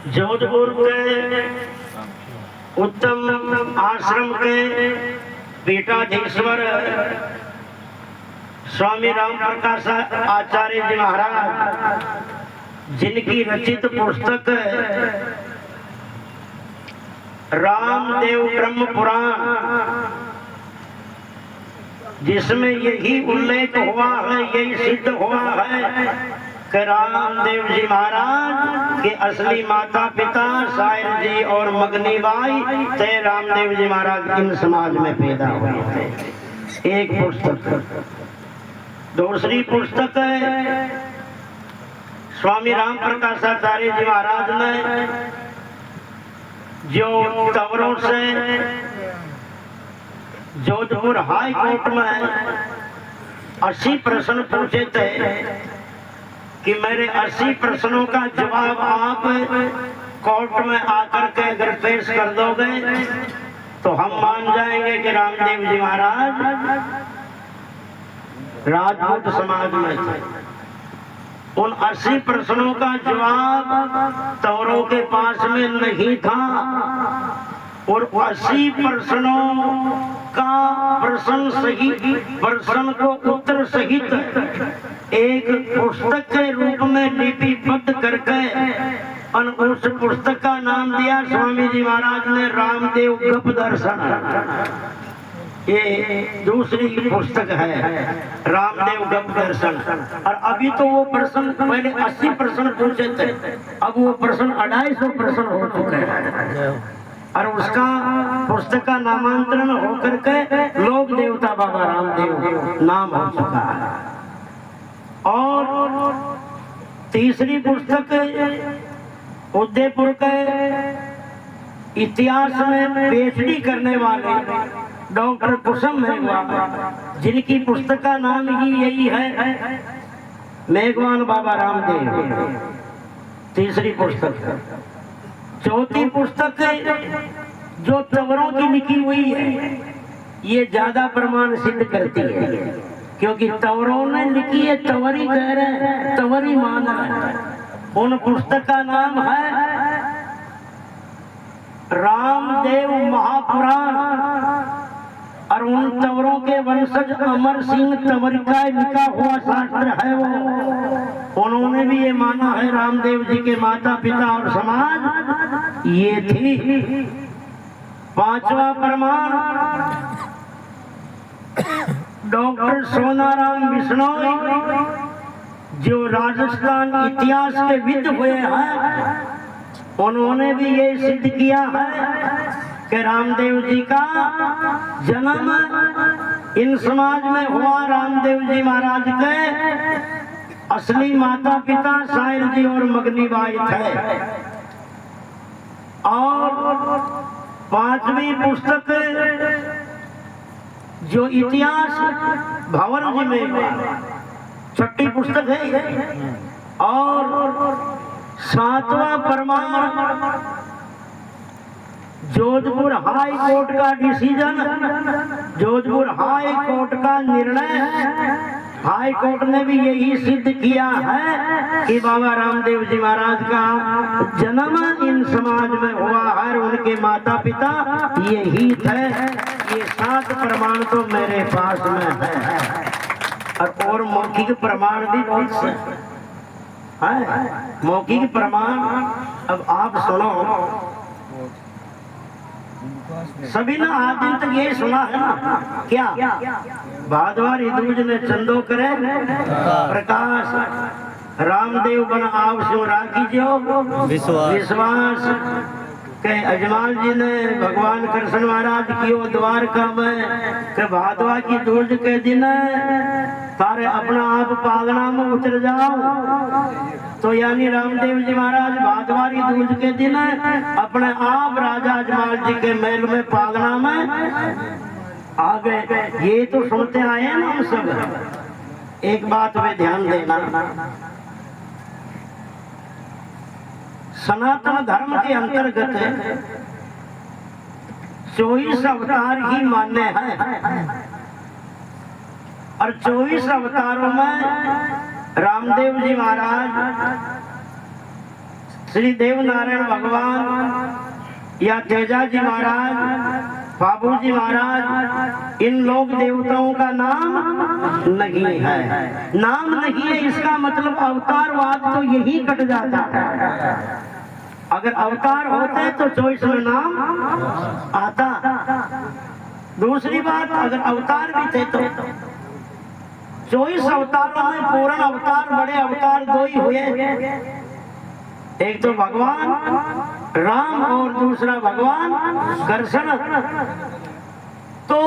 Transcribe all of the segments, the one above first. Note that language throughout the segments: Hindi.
जोधपुर के उत्तम आश्रम के पीठाधीश्वर स्वामी राम प्रकाश आचार्य जी महाराज, जिनकी रचित पुस्तक रामदेव ब्रह्म पुराण, जिसमें यही उल्लेख हुआ है, यही सिद्ध हुआ है कि रामदेव जी महाराज के असली माता पिता सायर जी और मगनी बाई थे। रामदेव जी महाराज इन समाज में पैदा हुए थे। एक पुस्तक। दूसरी पुस्तक है स्वामी राम प्रकाश आचार्य जी महाराज ने जो तवरों से जोधपुर हाई कोर्ट में 80 प्रश्न पूछे थे कि मेरे 80 प्रश्नों का जवाब आप कोर्ट में आकर के अगर पेश कर दोगे तो हम मान जाएंगे कि रामदेव जी महाराज राजपूत समाज में थे। उन 80 प्रश्नों का जवाब तौरों के पास में नहीं था और 80 प्रश्नों का प्रश्न को उत्तर सहित एक पुस्तक के रूप में लिपिबद्ध करके उस पुस्तक का नाम दिया स्वामी जी महाराज ने रामदेव गप दर्शन। ये दूसरी पुस्तक है रामदेव गप दर्शन। और अभी तो वो प्रश्न पहले 80 प्रश्न पूछे थे, अब वो प्रश्न 250 प्रश्न हो चुके हैं और उसका पुस्तक का नामांतरण होकर के लोक देवता बाबा रामदेव नाम हो चुका है। और तीसरी पुस्तक उदयपुर के इतिहास में पीएचडी करने वाले डॉक्टर कुसुम मेघवान, जिनकी पुस्तक का नाम ही यही है मेघवान बाबा रामदेव, तीसरी पुस्तक। चौथी पुस्तक जो तवरों की लिखी हुई है, ये ज्यादा प्रमाण सिद्ध करती है, क्योंकि तवरों ने लिखी है, तवरी कह रहे हैं, तवरी मान है। उन पुस्तक का नाम है रामदेव महापुराण और उन तवरों के वंशज अमर सिंह तवरी का लिखा हुआ शास्त्र है वो। उन्होंने भी ये माना है रामदेव जी के माता पिता और समाज ये थी। पांचवा प्रमाण डॉक्टर सोनाराम बिश्नोई, जो राजस्थान इतिहास के विद हुए हैं, उन्होंने भी ये सिद्ध किया है कि रामदेव जी का जन्म इन समाज में हुआ। रामदेव जी महाराज के असली माता पिता सायर जी और मगनी बाई थे। और पांचवी पुस्तक जो इतिहास भंवर जी में, छठी पुस्तक है। और सातवां प्रमाण जोधपुर हाई कोर्ट का डिसीजन, जोधपुर हाई कोर्ट का निर्णय। हाई कोर्ट ने भी यही सिद्ध किया है कि बाबा रामदेव जी महाराज का जन्म इन समाज में हुआ है, उनके माता पिता यही थे। ये 7 प्रमाण तो मेरे पास में है और मौखिक प्रमाण भी बहुत से है। मौखिक प्रमाण अब आप सुनो। सभी ने आज दिन तक ये सुना है ना, क्या भादवार हिंदूज ने चंदो करे प्रकाश, रामदेव बन आव सो राखी जो विश्वास के अजमाल जी ने भगवान कृष्ण महाराज कियो द्वारका में के भादवा की दूज के दिन तारे अपना आप पागना में उतर जाओ। तो यानी रामदेव जी महाराज भादवारी दूज के दिन अपने आप राजा अजमाल जी के महल में पागना में आ गए। ये तो सुनते आए हैं ना हम सब। एक बात पे ध्यान देना, सनातन धर्म के अंतर्गत 24 अवतार ही मान्य है और 24 अवतारों में रामदेव जी महाराज श्री देवनारायण भगवान या तेजाजी महाराज, बाबूजी महाराज, इन लोक देवताओं का नाम नहीं है। नाम नहीं है इसका मतलब अवतारवाद तो यही कट जाता है। अगर अवतार होते तो चॉइस में नाम आता। दूसरी बात, अगर अवतार भी थे तो 24 अवतारों में पूर्ण अवतार, बड़े अवतार दो ही हुए, एक तो भगवान राम और दूसरा भगवान कृष्ण। तो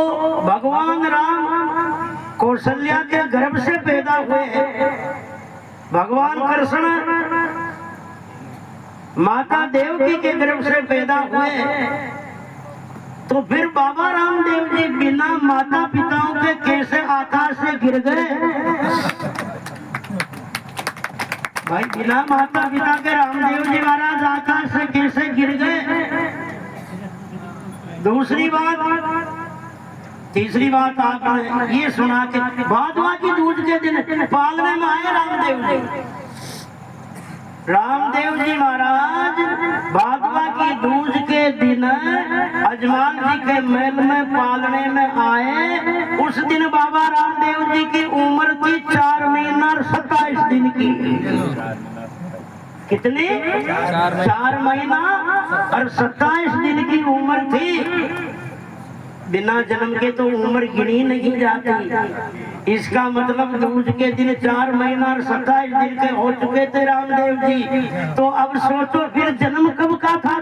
भगवान राम कौशल्या के गर्भ से पैदा हुए हैं, भगवान कृष्ण माता देवकी के गर्भ से पैदा हुए। तो फिर बाबा रामदेव जी बिना माता पिताओं के कैसे आकाश से गिर गए? भाई बिना माता पिता के रामदेव जी महाराज आकाश से कैसे गिर गए? दूसरी बात, तीसरी बात आपने ये सुना कि भादवा की दूज के दिन पालने में आए रामदेव जी। रामदेव जी महाराज भादवा की दूज के दिन अजमान जी के महल में पालने में आए। उस दिन बाबा रामदेव जी की उम्र थी 4 महीना और 27 दिन की। कितनी? 4 महीना और 27 दिन की उम्र थी। बिना जन्म के तो उम्र गिनी नहीं जाती। इसका मतलब दूज के दिन 4 महीना और 27 दिन के हो चुके थे रामदेव जी। तो अब सोचो फिर जन्म कब का था?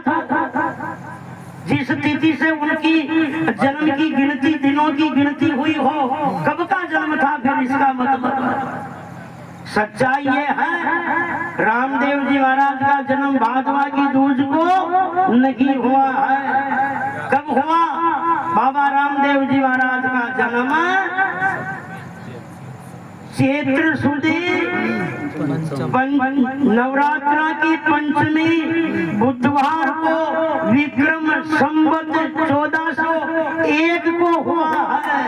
जिस तिथि से उनकी जन्म की गिनती, दिनों की गिनती हुई हो, कब का जन्म था फिर? इसका मतलब सच्चाई ये है, रामदेव जी महाराज का जन्म भादवा की दूज को नहीं हुआ है। कब हुआ? बाबा रामदेव जी महाराज का जन्म चैत्र सुदी नवरात्रा की पंचमी बुधवार को विक्रम संवत 1401 को हुआ है।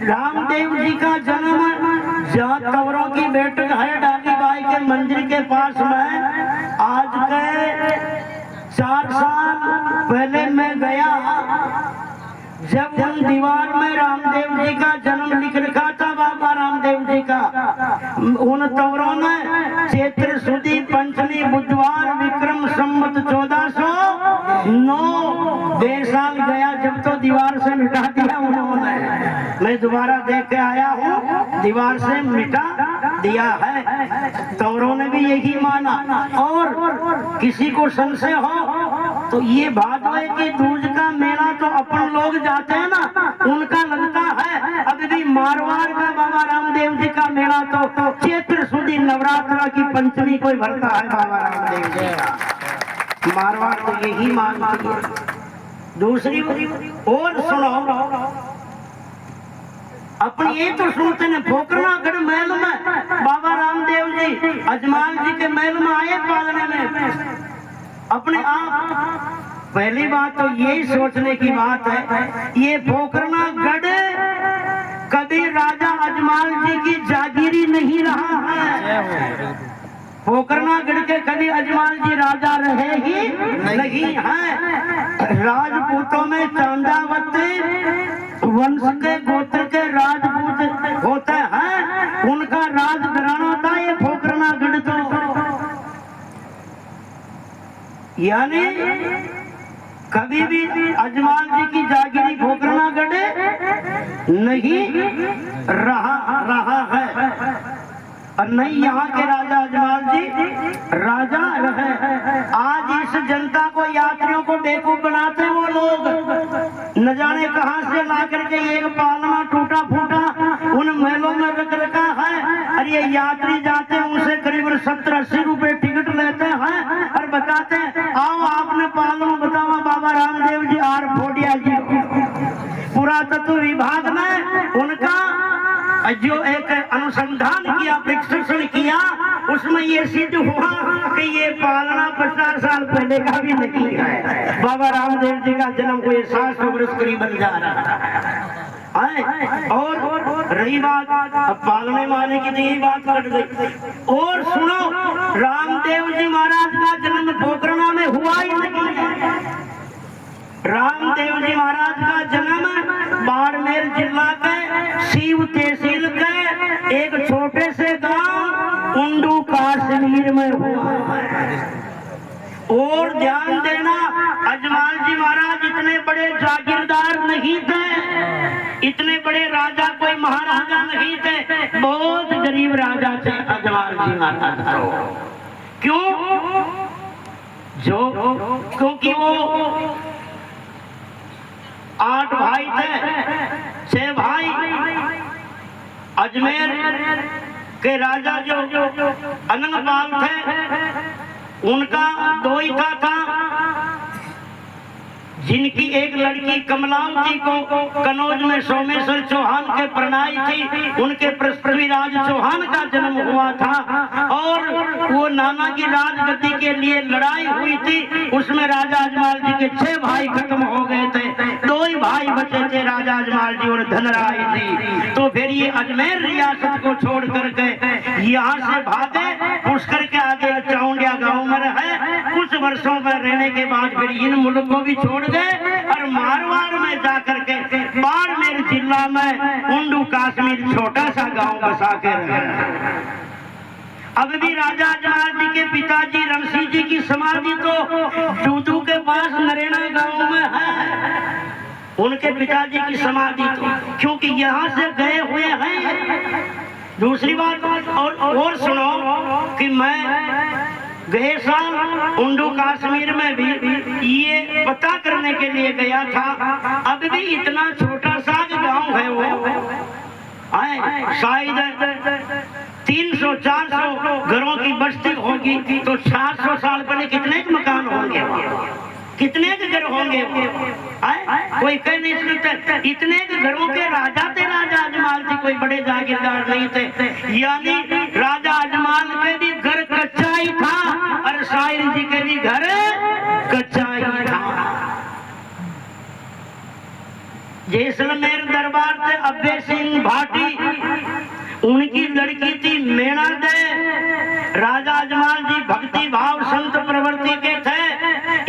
रामदेव जी का जन्म जहाँ तवरों की बैठक है डाली बाई के मंदिर के पास में, आज के 4 साल पहले मैं गया, जब उन दीवार में रामदेव जी का जन्म लिख रखा था, बाबा रामदेव जी का, उन तवरों में चैत्र सुदी पंचमी बुधवार विक्रम संवत 1409। 1.5 साल गया जब तो दीवार से मिटा दिया उन्होंने। मैं दोबारा देख के आया हूँ, दीवार से मिटा दिया है। तवरों ने भी यही माना। और किसी को संशय हो तो ये भादवे की दूज का मेला तो अपन लोग जाते हैं ना, उनका लगता है। अभी भी मारवाड़ का बाबा रामदेव जी का मेला तो चैत्र सुदी नवरात्रा की पंचमी को भरता है बाबा रामदेव जी का। मारवाड़ तो यही मानती है। दूसरी और सुनो, अपनी ये तो सुनते हैं पोखरनागढ़ महल में बाबा रामदेव जी अजमान जी के महल में आए पालने में अपने आप। पहली बात तो यही सोचने की बात है, ये पोखरनागढ़ कभी राजा अजमान जी की जागीरी नहीं रहा है। पोखरनागढ़ के कभी अजमान जी राजा रहे ही नहीं है। राजपूतों में चांदावती वंश के गोत्र के राजपूत होते हैं, उनका राज घराना था ये पोखरनागढ़। तो यानी कभी भी अजमान जी की जागीरी पोखरनागढ़ नहीं रहा है, और नहीं यहाँ के राजा अजमान जी राजा रहे। आज इस जनता को, यात्रियों को बेवकूफ बनाते वो लोग, न जाने कहां से ला करके एक पालना टूटा फूटा उन महलों में रख रखा है। और ये यात्री जाते हैं, उनसे करीब 70-80 रुपए टिकट लेते हैं और बताते हैं आओ आपने पालना बतावा बाबा रामदेव जी आर फोडिया जी। पुरातत्व विभाग ने उनका जो एक अनुसंधान किया, प्रशिक्षण किया, उसमें ये सिद्ध हुआ कि ये पालना 50 साल पहले का भी नहीं है। बाबा रामदेव जी का जन्म कोई 700 वर्ष करीबन जा रहा है। और रही बात अब पालने माने की, तो यही बात कट गई। और सुनो, रामदेव जी महाराज का जन्म पोखरणा में हुआ ही नहीं है। रामदेव जी महाराज का जन्म बाड़मेर जिला के सीव तहसील के एक छोटे से गांव उंडू कश्मीर में हुआ। और ध्यान देना, अजमाल जी महाराज इतने बड़े जागीरदार नहीं थे, इतने बड़े राजा कोई महाराजा नहीं थे, बहुत गरीब राजा थे अजमाल जी महाराज। क्यों? क्योंकि वो 8 भाई थे, 6 भाई अजमेर के राजा जो अनंगपाल थे उनका 2 ही था, जिनकी एक लड़की कमलावती को कनौज में सोमेश्वर चौहान के प्रणाई थी, उनके पृथ्वीराज चौहान का जन्म हुआ था। और वो नाना की राजगद्दी के लिए लड़ाई हुई थी, उसमें राजा अजमाल जी के 6 भाई खत्म हो गए थे, 2 ही भाई बचे थे, राजा अजमाल जी और धनराय थी। तो फिर ये अजमेर रियासत को छोड़ करके यहाँ से भागे, पुष्कर के आगे चाउंडिया गांव में रहे। कुछ वर्षों में रहने के बाद फिर इन मुल्क को भी छोड़ और मारवाड़ में जाकर के बाड़मेर जिला में उंडू कश्मीर छोटा सा गांव बसा के रहे। अब भी राजा अजमाल जी के पिताजी रणसी जी की समाधि तो दूदू के पास नरेना गांव में है, उनके पिताजी की समाधि तो, क्योंकि यहाँ से गए हुए हैं। दूसरी बात और सुनो कि मैं गए साल उंडू कश्मीर में भी ये पता करने के लिए गया था, अब भी इतना छोटा सा गांव है वो, शायद 300-400 घरों की बस्ती होगी, तो 400 साल पहले कितने मकान होंगे, कितने के घर होंगे, कोई कह नहीं सकता। इतने के घरों के राजा थे राजा अजमाल जी, कोई बड़े जागीरदार नहीं थे। यानी राजा अजमाल के भी घर कच्चा ही था और शायर जी के भी घर कच्चा ही था। जैसलमेर दरबार से अब्बे सिंह भाटी, उनकी लड़की थी मेणा दे। राजा अजमाल जी भक्ति भाव संत प्रवृत्ति के थे,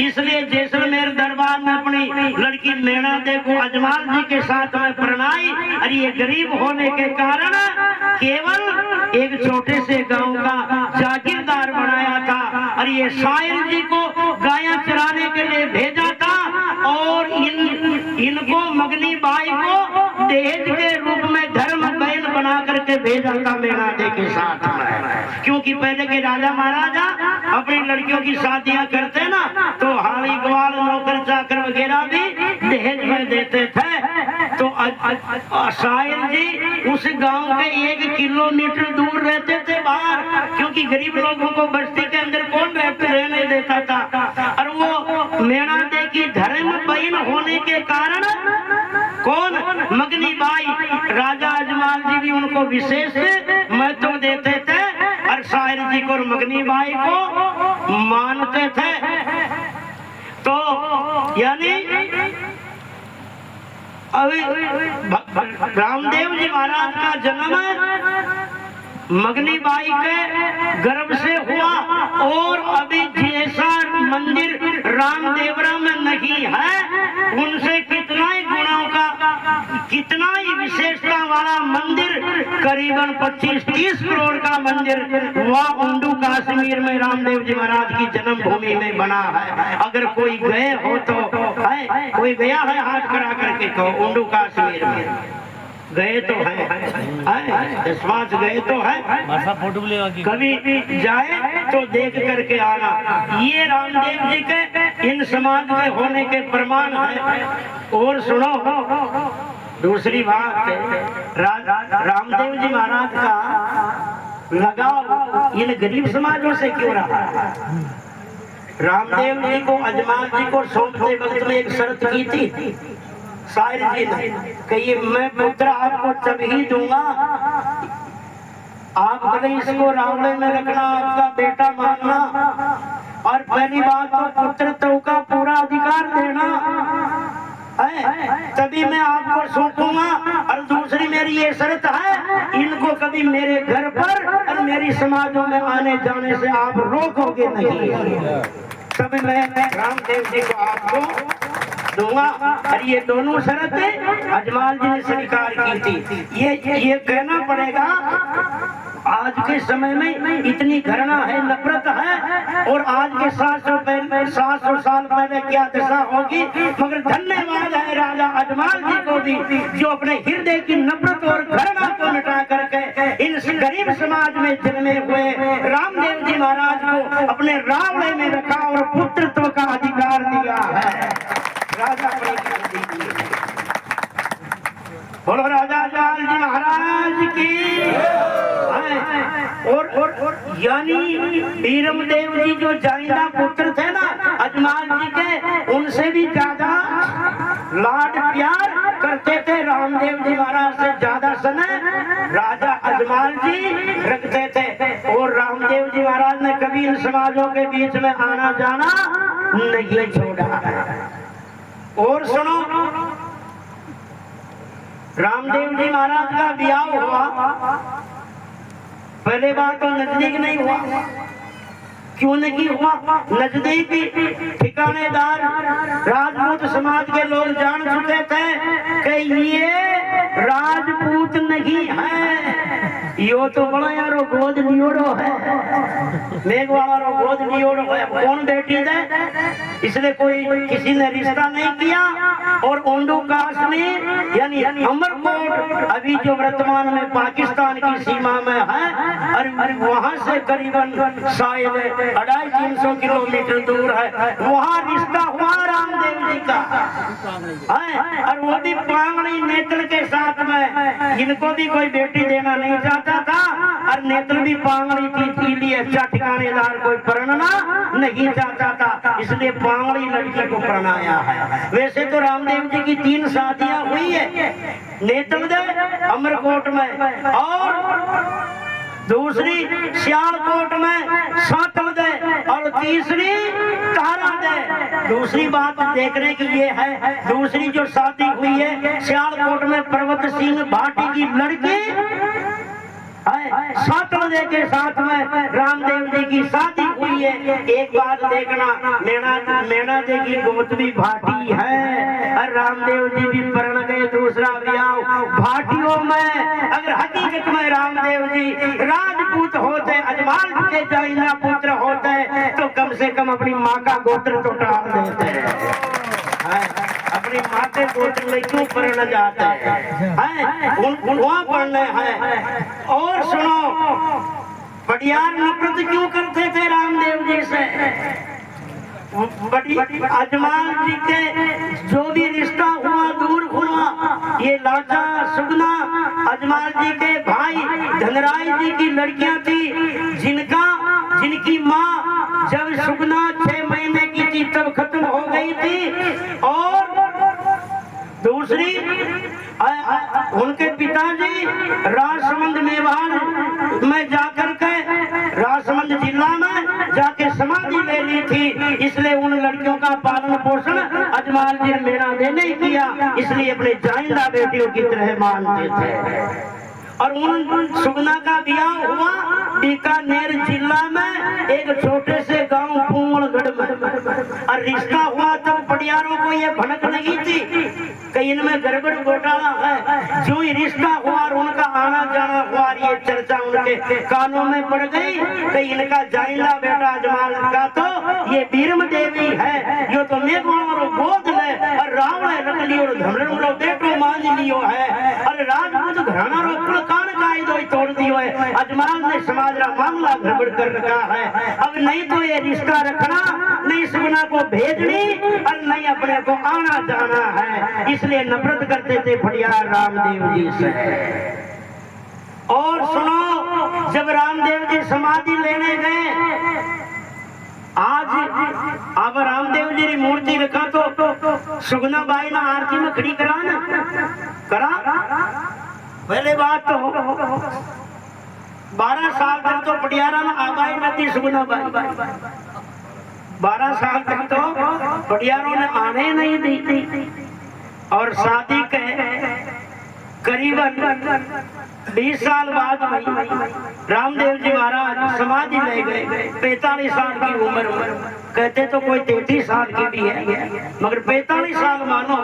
इसलिए जैसलमेर दरबार में अपनी लड़की मेणा दे को अजमाल जी के साथ में प्रणाई। और ये गरीब होने के कारण केवल एक छोटे से गांव का जागीरदार बनाया था, और ये शायर जी को गाया चराने के लिए भेजा था, और इनको मगनी बाई को दहेज के रूप में धर्म बहन बना करके भेजा था मेणा दे के साथ में। क्योंकि पहले के राजा महाराजा अपनी लड़कियों की शादियां करते ना, तो हाली ग्वाल नौकर चाकर वगैरह भी दहेज में देते थे। तो शायर जी उस गांव के 1 किलोमीटर दूर रहते थे बाहर, क्योंकि गरीब लोगों को बस्ती के अंदर कौन रहने देता था। और वो मेणा दे की धर्म बहन होने के कारण कौन मगनी बाई, राजा अजमाल जी भी उनको विशेष महत्व देते थे, और शायर जी को और मगनी बाई को मानते थे। तो यानी अभी रामदेव जी महाराज का जन्म मगनी बाई के गर्भ से हुआ, और अभी जैसा मंदिर रामदेवरा में नहीं है, उनसे कितना ही गुणों का, कितना ही विशेषता वाला मंदिर, करीबन 25-30 करोड़ का मंदिर वह उंडू कश्मीर में रामदेव जी महाराज की जन्मभूमि में बना है। अगर कोई गए हो तो है, कोई गया है हाथ खड़ा करके तो उंडू कश्मीर में गए तो है, 10-5 गए तो है, फोटो कभी जाए तो देख करके आना। ये रामदेव जी के इन समाज के होने के प्रमाण है। और सुनो दूसरी बात, रामदेव जी महाराज का लगाव इन गरीब समाजों से क्यों रहा? रामदेव जी को अजमाल जी को सौंपते वक्त में एक शर्त की थी शायर जी ने, कि मैं पुत्र आपको तब ही दूंगा, आप भले इसको रावणे में रखना, आपका बेटा मानना, और पहली बात तो पुत्र तो का पूरा अधिकार देना, तभी मैं आपको सौंपूंगा। और दूसरी मेरी ये शर्त है, इनको कभी मेरे घर पर और मेरी समाजों में आने जाने से आप रोकोगे नहीं। तभी मैं रामदेव जी को आपको दूंगा। और ये दोनों शर्तें अजमाल जी ने स्वीकार की थी। ये कहना पड़ेगा, आज के समय में इतनी घृणा है, नफरत है, और आज के 700 साल पहले क्या दशा होगी। मगर धन्यवाद है राजा अजमाल जी को भी, जो अपने हृदय की नफरत और घृणा को मिटा करके इन गरीब समाज में जन्मे हुए रामदेव जी महाराज को अपने रावणे में रखा और पुत्रत्व का अधिकार दिया है। राजा बोलो राजा अजमाल जी महाराज की। और यानी बीरमदेव जी जो जाइंदा पुत्र थे ना अजमाल जी के, उनसे भी ज्यादा लाड प्यार करते थे रामदेव जी महाराज से ज्यादा समय राजा अजमाल जी रखते थे। और रामदेव जी महाराज ने कभी इन समाजों के बीच में आना जाना नहीं छोड़ा। और सुनो, रामदेव जी महाराज का ब्याह हुआ, पहले बात तो नजदीक नहीं हुआ। क्यों नहीं हुआ? नजदीकी ठिकानेदार राजपूत समाज के लोग जान चुके थे कि ये राजपूत नहीं है, यो तो बड़ा यारो गोद लियोड़ो है, मेघवाला रो गोद लियोड़ो है। कौन बेटी है? इसलिए कोई किसी ने रिश्ता नहीं किया। और ओंडू कश्मीर यानी अमरकोट अभी जो वर्तमान में पाकिस्तान की सीमा में है, और वहां से करीबन शायद 250-300 किलोमीटर दूर है, वहाँ रिश्ता हुआ रामदेव जी का। और वो भी पांगड़ी नेत्र के साथ में, इनको भी कोई बेटी देना नहीं चाहता था, और नेत्र भी पांगड़ी थी, इसलिए अच्छा ठिकानेदार कोई परणना नहीं चाहता था, इसलिए पांगड़ी लड़की को परणाया है। वैसे तो रामदेव जी की 3 शादियां हुई है, नेत्र अमरकोट में, और दूसरी सियालकोट में सातल दे, और तीसरी तारा दे। दूसरी बात देखने की ये है, दूसरी जो शादी हुई है सियालकोट में पर्वत सिंह भाटी की लड़की सातलदे के साथ में रामदेव जी की शादी हुई है। एक बात देखना, मैना जी की गोतवी भाटी है, और रामदेव जी भी परण गए दूसरा ब्याह भाटियों में। अगर हकीकत में रामदेव जी राजपूत होते, अजमाल के जाइंदा पुत्र होते, तो कम से कम अपनी माँ का गोत्र तो टाल देते। अपनी माँ के गोत्र में क्यों पढ़ने जाते हैं? वहाँ पढ़ने हैं। और सुनो, पटियार नफरत क्यों करते थे रामदेव जी से? अजमाल जी के जो भी रिश्ता हुआ दूर हुआ, ये लाचा सुगना अजमाल जी के भाई धनराय जी की लड़कियां थी, जिनकी माँ जब सुगना 6 महीने की थी तब खत्म हो गई थी। और दूसरी उनके पिताजी राजसमंद मेवाड़ में जाकर के, राजसमंद जिला में जाके समाधि ले ली थी, इसलिए उन लड़कियों का पालन पोषण अजमाल जी मेरा ने नहीं किया, इसलिए अपने जाइंदा बेटियों की तरह मानते थे। और उन सुगना का ब्याह हुआ बीकानेर जिला में एक छोटे से गांव पूर्णगढ़ में। और रिश्ता हुआ तब पटियारों को ये भनक नहीं थी कि इनमें गड़बड़ घोटाला है। जो ही रिश्ता हुआ और उनका आना जाना हुआ, ये चर्चा उनके कानों में पड़ गई कि इनका जाइंदा बेटा अजमाल का तो ये बीरम देवी है, जो तो मेघवाल गोद ले और रावण रख लियो और धमरण बेटो मान लियो है, और राजपूत घराना रो कान कायदो तोड़ दियो है। अजमाल ने समाज का मामला गड़बड़ कर रखा है। अब नहीं तो ये रिश्ता रखना, नहीं सुगना को भेजनी, और नहीं अपने को आना जाना है, इसलिए नफरत करते थे पटियार रामदेव जी से। और सुनो, जब रामदेव जी समाधि लेने गए, आज अब रामदेव जी की मूर्ति रखा तो सुगना बाई ना आरती में खड़ी करा ना करा। पहले बात तो 12 साल तक तो पटियारा में आबाई रहती सुगना बाई, 12 साल तक तो पटियारों ने आने नहीं दी थी। और शादी के करीबन 20 साल बाद रामदेव जी महाराज समाधि ले गए। 45 साल की उम्र में, कहते तो कोई 33 साल की भी है, मगर 45 साल मानो,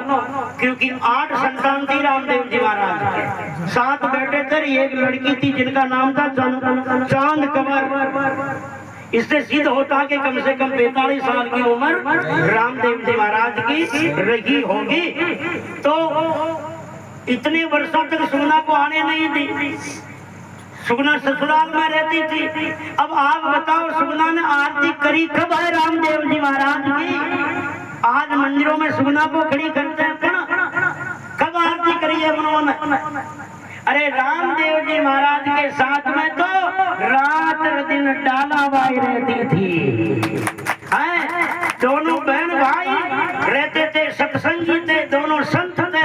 क्योंकि 8 संतान थी रामदेव जी महाराज के। 7 बेटे थे, एक लड़की थी जिनका नाम था चांद कंवर। इससे सिद्ध होता कि कम से कम 45 साल की उम्र रामदेव जी महाराज की रही होगी। तो इतने वर्षों तक सुगना को आने नहीं दी, सुगना ससुराल में रहती थी। अब आप बताओ, सुगना ने आरती करी कब है रामदेव जी महाराज की? आज मंदिरों में सुगना को खड़ी करते हैं, कब आरती करी है उन्होंने? अरे रामदेव जी महाराज के साथ में तो रात दिन डालाबाई रहती थी। दोनों बहन भाई रहते थे, सत्संगी थे, दोनों संत थे,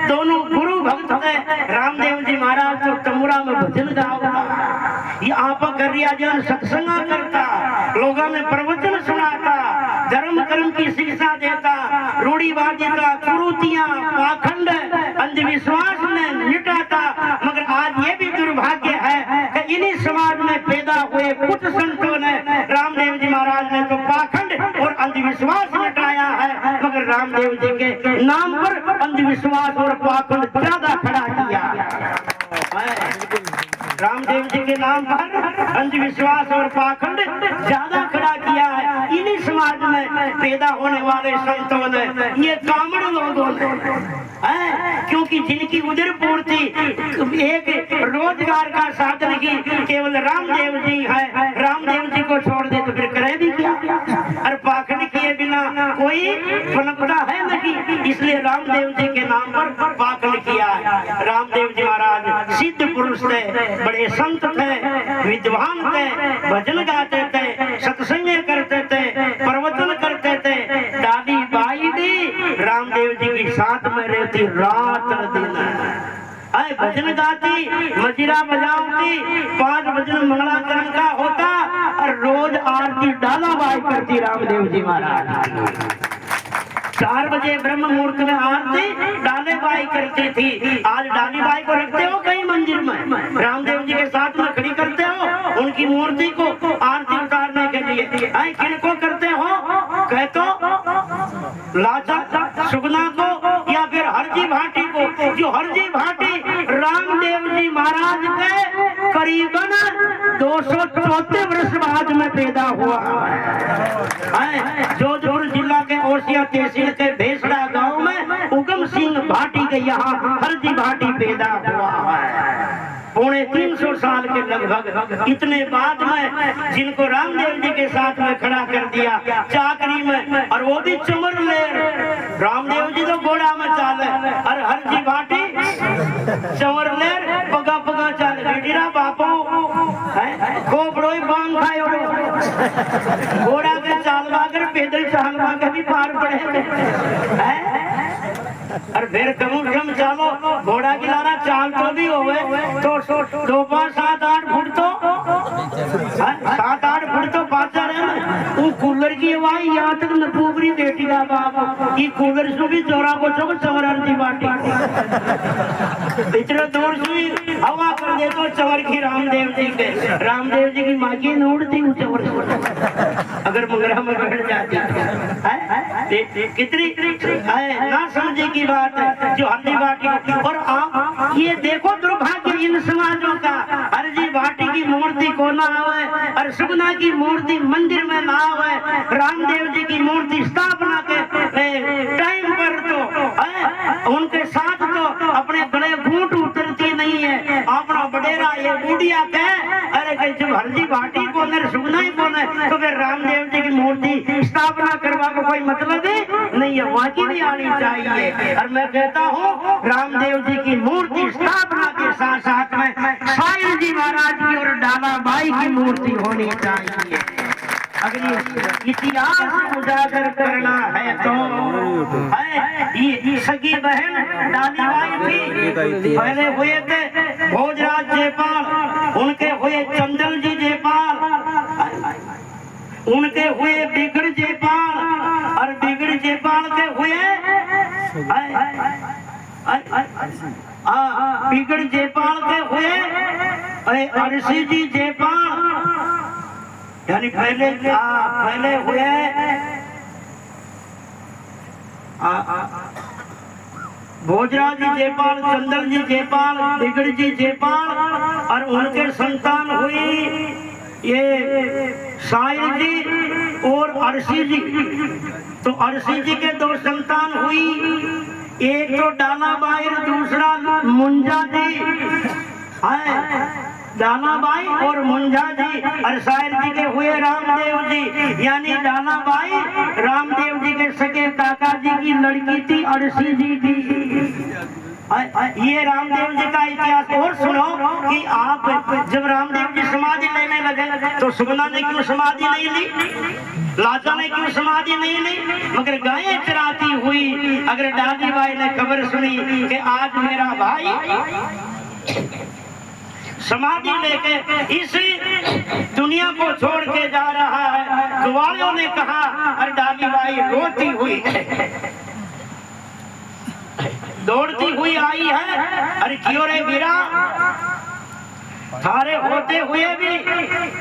दोनों गुरु भक्त थे। रामदेव जी महाराज तो तमुरा में भजन गाता, ये आपा करिया जन सत्संगा करता, लोगों में प्रवचन सुनाता, धर्म कर्म की शिक्षा देता, रूढ़ीवादी का कुरूतियां पाखंड अंधविश्वास में मिटाता। मगर आज ये भी दुर्भाग्य है कि इन्हीं समाज में पैदा हुए कुछ संतों ने, रामदेव जी महाराज ने तो पाखंड और अंधविश्वास मिटाया है, मगर रामदेव जी के नाम पर अंधविश्वास और पाखंड ज्यादा खड़ा किया। रामदेव जी के नाम पर अंधविश्वास और पाखंड ज्यादा खड़ा किया है इन्हीं समाज में पैदा होने वाले संतों ने, ये कामड़ लोगों ने। क्योंकि जिनकी उदर पूर्ति एक रोजगार का साधन की केवल रामदेव जी है, रामदेव जी को छोड़ दे तो फिर करे भी क्या? और पाखंड किए बिना कोई पनपता है नहीं, इसलिए रामदेव जी के नाम पर पाखंड किया है। रामदेव जी महाराज सिद्ध पुरुष थे, बड़े संत थे, विद्वान थे, भजन गाते थे, सत्संग करते थे, प्रवचन करते थे। दादी बाई भी रामदेव जी के साथ में रहती रात दिन, भजन गाती, मजीरा बजाती, 5 भजन मंगलाचरण का होता और रोज आरती डालाबाई करती रामदेव जी महाराज। 4 बजे ब्रह्म मुहूर्त में आरती डालेबाई करती थी। आज डालीबाई को रखते हो कहीं मंदिर में, रामदेव जी के साथ में खड़ी करते हो उनकी मूर्ति को आरती उतारने के लिए। किनको करते हो? कह तो लाचा सुगना को या फिर हरजी भाटी को, जो हरजी भाटी रामदेव जी महाराज के करीबन 234 वर्ष बाद में पैदा हुआ है। जोधपुर जिला के ओसिया तहसील के भेसड़ा गांव में उगम सिंह भाटी के यहाँ हरजी भाटी पैदा हुआ है। 350 साल के लगभग। इतने बाद में जिनको रामदेव जी के साथ में खड़ा कर दिया चाकरी में, और वो भी चमर ले। रामदेव जी तो घोड़ा में चाले और हरजी भाटी चमर ले पगा पगा चाले। बेटीरा बापो खोपड़ोई बांग खायो, घोड़ा के चालवा कर पैदल चालवा के भी पार पड़े। और फिर कम चालो, घोड़ा की लाना चाल तो भी होवे तो 2, 5, 7, 8 फुट तो 7-8 फुट तो बाजार है ना। वो कूलर की आवाज यहाँ तक नपूबरी बेटी का बाप, ये कूलर से भी चौरा को चौक चवर हरजी बाटी इतने दूर से हवा कर दे तो चवर की रामदेव जी के, रामदेव जी की माँ की नूड़ती चवर अगर मंगरा में बैठ जाती है। कितनी ना समझे की बात है जो हरजी बाटी। और आप ये देखो दुर्भाग्य इन समाजों का, हरजी बाटी की मूर्ति को ना आवे और सुगना की मूर्ति मंदिर में ना आवे, रामदेव जी की मूर्ति स्थापना के टाइम पर तो उनके साथ तो अपने गले घूंट उतरती नहीं है। अपना बडेरा ये बूढ़िया के अरे जब हरजी भाटी को सुगना ही को तो फिर रामदेव जी की मूर्ति स्थापना करवा को कोई मतलब ही नहीं है, वहाँ की भी आनी चाहिए। और मैं कहता हूँ रामदेव जी की मूर्ति स्थापना के साथ साथ में साईं जी महाराज की और डालाबाई की मूर्ति होनी चाहिए। अगर इतिहास उजागर करना है तो ये सगी बहन डालीबाई थी, पहले हुए थे भोजराज जयपाल, उनके हुए चंदन जी जयपाल, उनके हुए बिगड़ जयपाल और बिगड़ जयपाल के हुए बिगड़ जेपाल के हुए अरे अरसी जी जेपाल यानी पहले हुए भोजराज जी जेपाल, चंदन जी जेपाल, बिगड़ जी जेपाल और उनके संतान हुई ये साहिर जी और अरसी जी। तो अरसी जी के दो संतान हुई, एक तो डालाबाई दूसरा मुंजा जी है। डालाबाई और मुंजा जी और साहिर जी के हुए रामदेव जी, यानी डालाबाई रामदेव जी के सगे काका जी की लड़की थी, अरसी जी थी। ये रामदेव जी का इतिहास। और सुनो कि आप जब रामदेव जी समाधि लेने लगे तो सुगना ने क्यों समाधि नहीं ली, लाजा ने क्यों समाधि नहीं ली, मगर गायें चराती हुई अगर डाली बाई ने खबर सुनी कि आज मेरा भाई समाधि लेके इस दुनिया को छोड़ के जा रहा है, ग्वालों ने कहा और डाली बाई रोती हुई दौड़ती हुई आई है, अरे क्यों रे वीरा, थारे होते हुए भी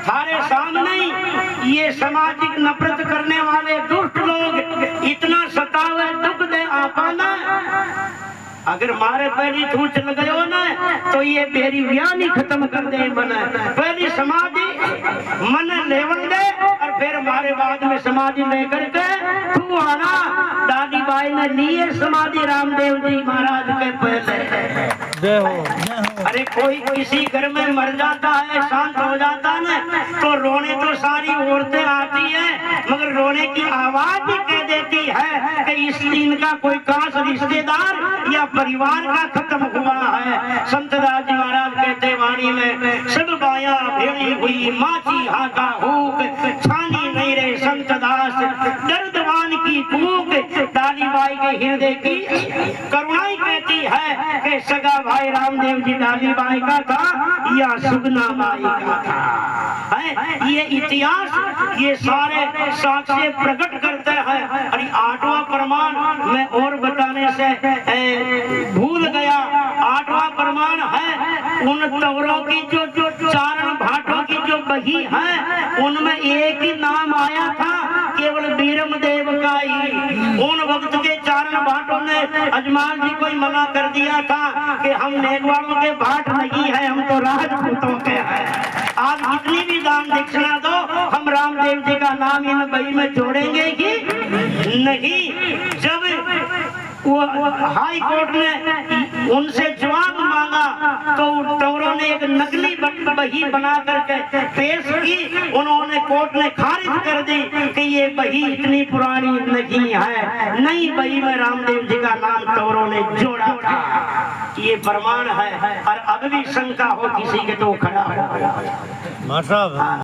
थारे सामने ये सामाजिक नफरत करने वाले दुष्ट लोग इतना सतावे दुख दे आपाना, अगर मारे पहली तू चल गयो ना तो ये मेरी व्यानी खत्म कर दे। मन पहली समाधि मन लेवन दे और फिर मारे बाद में समाधि लेकर के तू आना। दादी बाई ने लिए समाधि रामदेव जी महाराज के पहले। अरे कोई किसी घर में मर जाता है, शांत हो जाता है तो रोने तो सारी औरतें आती है, मगर रोने की आवाज ही कह देती है कि इस दिन का कोई खास रिश्तेदार या परिवार का खत्म हुआ है। संत दास जी महाराज कहते वाणी में सब बाया भेड़ी हुई माची हाथा हुक, छानी नहीं रहे संत दास दर्दवान की कूक। डाली बाई के हृदय की करुणाई कहती है कि सगा भाई रामदेव जी डाली बाई का था या सुगना बाई का था। ये इतिहास ये सारे साक्ष्य प्रकट करते हैं। अरे आठवां प्रमाण मैं और बताने से भूल गया। आठवां प्रमाण है उन तवरों की जो चारण भाटों की जो बही है उनमें एक ही नाम आया था, केवल बीरम देव का ही। उन वक्त के चारण भाटों ने अजमान जी को मना कर दिया था कि हम नेकवालों के भाट नहीं है, हम तो राजपूतों के हैं। आज जितनी भी दान दक्षिणा दो हम रामदेव जी का नाम इन बही में जोड़ेंगे कि नहीं। जब वो हाई कोर्ट ने उनसे जवाब मांगा तो टोरों ने एक नकली बही बना करके पेश की, उन्होंने कोर्ट ने खारिज कर दी कि ये बही इतनी पुरानी नहीं है, नई बही में रामदेव जी का नाम टोरों ने जोड़ा था। ये प्रमाण है और अब भी शंका हो किसी के तो खड़ा हो।